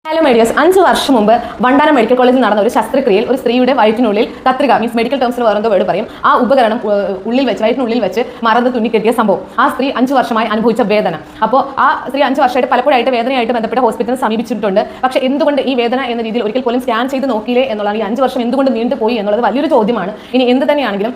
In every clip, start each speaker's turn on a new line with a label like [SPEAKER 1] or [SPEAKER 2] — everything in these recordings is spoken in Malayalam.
[SPEAKER 1] ഹലോ മീഡിയസ് 5 വർഷം മുമ്പ് വണ്ടാനം മെഡിക്കൽ കോളേജിൽ നടന്ന ഒരു ശസ്ത്രക്രിയയിൽ ഒരു സ്ത്രീയുടെ വയറ്റിനുള്ളിൽ കത്രിക മീൻസ് മെഡിക്കൽ ടേംസിൽ വേറെ വേർഡ് പറയും ആ ഉപകരണം വയറ്റിനുള്ളിൽ വെച്ച് മറന്ന് തുന്നിക്കെട്ടിയ സംഭവം ആ സ്ത്രീ 5 വർഷമായി അനുഭവിച്ച വേദന. അപ്പോൾ ആ സ്ത്രീ 5 വർഷമായിട്ട് പലപ്പോഴായിട്ട് വേദനയായിട്ട് ബന്ധപ്പെട്ട ഹോസ്പിറ്റലിൽ സമീപിച്ചിട്ടുണ്ട്. പക്ഷേ എന്തുകൊണ്ട് ഈ വേദന എന്ന രീതിയിൽ ഒരിക്കൽ പോലും സ്കാൻ ചെയ്ത് നോക്കിയില്ലേ എന്നുള്ളതാണ്. ഈ 5 വർഷം എന്തുകൊണ്ട് നീണ്ടുപോയി എന്നുള്ളത് വലിയൊരു ചോദ്യമാണ്. ഇനി എന്ത് തന്നെയാണെങ്കിലും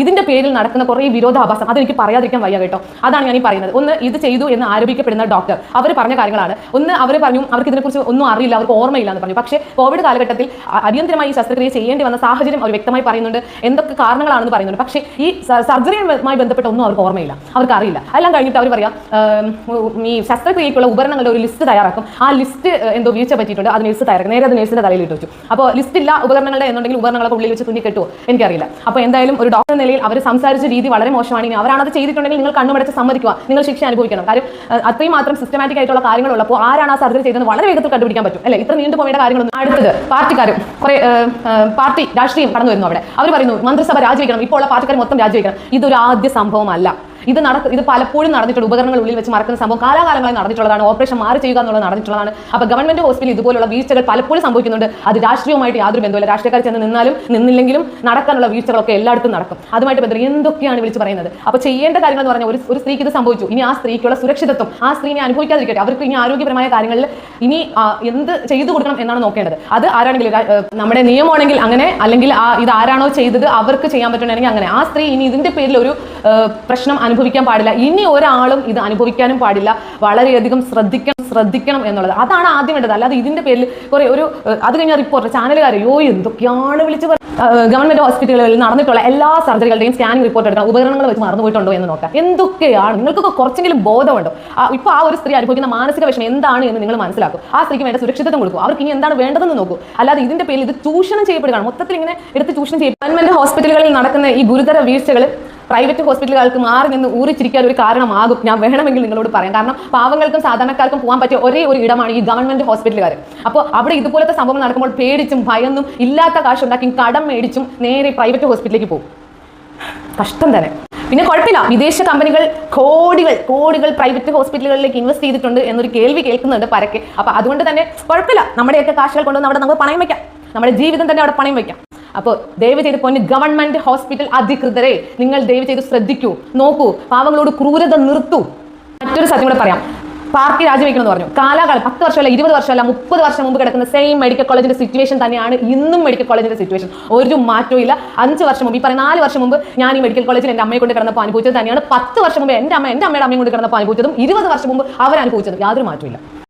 [SPEAKER 1] ഇതിന്റെ പേരിൽ നടക്കുന്ന കുറേ വിരോധാഭാസം അതെനിക്ക് പറയാതിരിക്കാൻ വയ്യ കേട്ടോ. അതാണ് ഞാൻ ഈ പറയുന്നത്. ഒന്ന്, ഇത് ചെയ്തു എന്ന് ആരോപിക്കപ്പെടുന്ന ഡോക്ടർ അവർ പറഞ്ഞ കാര്യങ്ങളാണ്. ഒന്ന്, അവർ പറഞ്ഞു അവർക്ക് ഇതിനെക്കുറിച്ച് ഒന്നും അറിയില്ല, അവർക്ക് ഓർമ്മയില്ല എന്ന് പറഞ്ഞു. പക്ഷേ കോവിഡ് കാലഘട്ടത്തിൽ അടിയന്തരമായി ഈ ശസ്ത്രക്രിയ ചെയ്യേണ്ടി വന്ന സാഹചര്യം അവർ വ്യക്തമായി പറയുന്നുണ്ട്, എന്തൊക്കെ കാരണങ്ങളാണെന്ന് പറയുന്നുണ്ട്. പക്ഷേ ഈ സർജറിയുമായി ബന്ധപ്പെട്ട ഒന്നും അവർക്ക് ഓർമ്മയില്ല, അവർക്ക് അറിയില്ല. എല്ലാം കഴിഞ്ഞിട്ട് അവർ പറയാം ഈ ശസ്ത്രക്രിയയ്ക്കുള്ള ഉപകരണങ്ങളുടെ ഒരു ലിസ്റ്റ് തയ്യാറാക്കും. ആ ലിസ്റ്റ് എന്തോ വീഴ്ച പറ്റിയിട്ടുണ്ട്, അത് നേഴ്സ് തയ്യാറാക്കും. നേരെ അത് നേഴ്സിന്റെ തലയിൽ ഇട്ട് വെച്ചു. അപ്പോൾ ലിസ്റ്റ് ഇല്ല ഉപകരണങ്ങളുടെ എന്നുണ്ടെങ്കിൽ ഉപകരണങ്ങളൊക്കെ ഉള്ളിൽ വെച്ച് തുന്നി കെട്ടുമോ എനിക്കറിയില്ല. അപ്പോൾ എന്തായാലും ഒരു ഡോക്ടർ നിലയിൽ അവർ സംസാരിച്ച രീതി വളരെ മോശമാണ്. ഇനി അവരാണത് ചെയ്തിട്ടുണ്ടെങ്കിൽ നിങ്ങൾ കണ്ണുമടച്ച് സമ്മതിക്കുക, നിങ്ങൾ ശിക്ഷ അനുഭവിക്കണം. കാര്യം അത്രയും മാത്രം സിസ്റ്റമാറ്റിക് ആയിട്ടുള്ള കാര്യങ്ങളുള്ളപ്പോൾ ആരാണ് ആ സർജറി ചെയ്തത് വളരെ വേഗത്തിൽ കണ്ടുപിടിക്കാൻ പറ്റും അല്ലെ? ഇത്ര നീണ്ടു പോവേണ്ട കാര്യങ്ങളൊന്നും. അടുത്തത് പാർട്ടിക്കാരും കുറെ പാർട്ടി രാഷ്ട്രീയം കടന്നു വരുന്നു. അവിടെ അവർ പറയുന്നു മന്ത്രിസഭ രാജിവെക്കണം, ഇപ്പോൾ ഉള്ള പാർട്ടിക്കാർ മൊത്തം രാജിവെക്കണം. ഇതൊരു ആദ്യ സംഭവമല്ല. ഇത് പലപ്പോഴും നടന്നിട്ടുണ്ട്. ഉപകരണങ്ങൾ ഉള്ളിൽ വെച്ച് മറക്കുന്ന സംഭവം കാലാകാലങ്ങളായി നടന്നിട്ടുള്ളതാണ്. ഓപ്പറേഷൻ മാറി ചെയ്യുക എന്നുള്ളത് നടന്നിട്ടുള്ളതാണ്. അപ്പോൾ ഗവൺമെന്റ് ഹോസ്പിറ്റലിൽ ഇതുപോലുള്ള വീഴ്ചകൾ പലപ്പോഴും സംഭവിക്കുന്നുണ്ട്. അത് രാഷ്ട്രീയവുമായിട്ട് യാതൊരു ബന്ധമില്ല. രാഷ്ട്രീയക്കാർ ചെന്ന് നിന്നാലും നിന്നില്ലെങ്കിലും നടക്കാനുള്ള വീഴ്ചകളൊക്കെ എല്ലായിടത്തും നടക്കും. അതുമായിട്ട് ബന്ധം എന്തൊക്കെയാണ് വിളിച്ച് പറയുന്നത്. അപ്പോൾ ചെയ്യേണ്ട കാര്യങ്ങൾ എന്ന് പറഞ്ഞാൽ ഒരു സ്ത്രീക്ക് ഇത് സംഭവിച്ചു, ഇനി ആ സ്ത്രീക്കുള്ള സുരക്ഷിതത്വം ആ സ്ത്രീനെ അനുഭവിക്കാതിരിക്കട്ടെ. അവർക്ക് ഇനി ആരോഗ്യപരമായ കാര്യങ്ങളിൽ ഇനി എന്ത് ചെയ്തു കൊടുക്കണം എന്നാണ് നോക്കേണ്ടത്. അത് ആരാണെങ്കിലും നമ്മുടെ നിയമമാണെങ്കിൽ അങ്ങനെ, അല്ലെങ്കിൽ ഇത് ആരാണോ ചെയ്തത് അവർക്ക് ചെയ്യാൻ പറ്റണമെങ്കിൽ അങ്ങനെ. ആ സ്ത്രീ ഇനി ഇതിന്റെ പേരിൽ ഒരു പ്രശ്നം അനുഭവിക്കാൻ പാടില്ല. ഇനി ഒരാളും ഇത് അനുഭവിക്കാനും പാടില്ല. വളരെയധികം ശ്രദ്ധിക്കണം എന്നുള്ളത് അതാണ് ആദ്യം വേണ്ടത്. അല്ലാതെ ഇതിന്റെ പേരിൽ കുറെ അത് കഴിഞ്ഞ റിപ്പോർട്ട് ചാനലുകാർ എന്തൊക്കെയാണ് വിളിച്ച് ഗവൺമെന്റ് ഹോസ്പിറ്റലുകളിൽ നടന്നിട്ടുള്ള എല്ലാ സർജറികളുടെയും സ്കാനിങ് റിപ്പോർട്ട് എടുക്കണം. ഉപകരണങ്ങൾ വെച്ച് മറന്നുപോയിട്ടുണ്ടോ എന്ന് നോക്കാം. എന്തൊക്കെയാണ് നിങ്ങൾക്കൊക്കെ കുറച്ചെങ്കിലും ബോധമുണ്ടോ? ഇപ്പോൾ ആ ഒരു സ്ത്രീ അനുഭവിക്കുന്ന മാനസിക വിഷമം എന്താണ് എന്ന് നിങ്ങൾ മനസ്സിലാക്കും. ആ സ്ത്രീക്ക് വേണ്ട സുരക്ഷിതത്വം കൊടുക്കും. അവർക്ക് ഇനി എന്താണ് വേണ്ടതെന്ന് നോക്കൂ. അല്ലാതെ ഇതിന്റെ പേരിൽ ഇത് ചൂഷണം ചെയ്യപ്പെടുകയാണ്. മൊത്തത്തിൽ ഇങ്ങനെ എടുത്ത് ചൂഷണം ചെയ്യും. ഗവൺമെന്റ് ഹോസ്പിറ്റലുകളിൽ നടക്കുന്ന ഈ ഗുരുതര വീഴ്ചകൾ പ്രൈവറ്റ് ഹോസ്പിറ്റലുകൾക്ക് മാറി നിന്ന് ഊറിച്ചിരിക്കാൻ ഒരു കാരണമാകും. ഞാൻ വേണമെങ്കിൽ നിങ്ങളോട് പറയാം. കാരണം പാവങ്ങൾക്കും സാധാരണക്കാർക്കും പോകാൻ പറ്റിയ ഒരേ ഒരു ഇടമാണ് ഈ ഗവൺമെന്റ് ഹോസ്പിറ്റലുകാർ. അപ്പോൾ അവിടെ ഇതുപോലത്തെ സംഭവം നടക്കുമ്പോൾ പേടിച്ചും ഭയന്നും ഇല്ലാത്ത കാശ് ഉണ്ടാക്കി കടം മേടിച്ചും നേരെ പ്രൈവറ്റ് ഹോസ്പിറ്റലിലേക്ക് പോകും. കഷ്ടം തന്നെ. പിന്നെ കുഴപ്പമില്ല, വിദേശ കമ്പനികൾ കോടികൾ പ്രൈവറ്റ് ഹോസ്പിറ്റലുകളിലേക്ക് ഇൻവെസ്റ്റ് ചെയ്തിട്ടുണ്ട് എന്നൊരു കേൾവി കേൾക്കുന്നുണ്ട് പരക്കെ. അപ്പോൾ അതുകൊണ്ട് തന്നെ കുഴപ്പമില്ല, നമ്മുടെയൊക്കെ കാശുകൾ കൊണ്ടുവന്ന് അവിടെ നമുക്ക് പണയം വയ്ക്കാം. നമ്മുടെ ജീവിതം തന്നെ അവിടെ പണയം വയ്ക്കാം. അപ്പോൾ ദയവ് ചെയ്ത് പോയിന്റ് ഗവൺമെന്റ് ഹോസ്പിറ്റൽ അധികൃതരെ നിങ്ങൾ ദയവ് ചെയ്ത് ശ്രദ്ധിക്കൂ, നോക്കൂ, പാവങ്ങളോട് ക്രൂരത നിർത്തൂ. മറ്റൊരു സത്യം കൂടെ പറയാം. പാർട്ടി രാജിവെക്കണമെന്ന് പറഞ്ഞു. കാലാകാലം 10 വർഷമല്ല 20 വർഷമല്ല 30 വർഷം മുമ്പ് കിടക്കുന്ന സെയിം മെഡിക്കൽ കോളേജിന്റെ സിറ്റുവേഷൻ തന്നെയാണ് ഇന്നും മെഡിക്കൽ കോളേജിന്റെ സിറ്റുവേഷൻ. ഒരു മാറ്റവും ഇല്ല. 5 വർഷം മുമ്പ്, ഈ പറയുന്ന 4 വർഷം മുമ്പ് ഞാൻ ഈ മെഡിക്കൽ കോളേജിൽ എൻ്റെ അമ്മയെ കൊണ്ട് കിടന്നപ്പോൾ അനുഭവിച്ചത് തന്നെയാണ് 10 വർഷം മുമ്പ് എൻ്റെ അമ്മയുടെ അമ്മയും കൊണ്ട് കിടന്നപ്പോൾ അനുഭവിച്ചതും 20 വർഷം മുമ്പ് അവർ അനുഭവിച്ചതും. യാതൊരു മാറ്റവും ഇല്ല.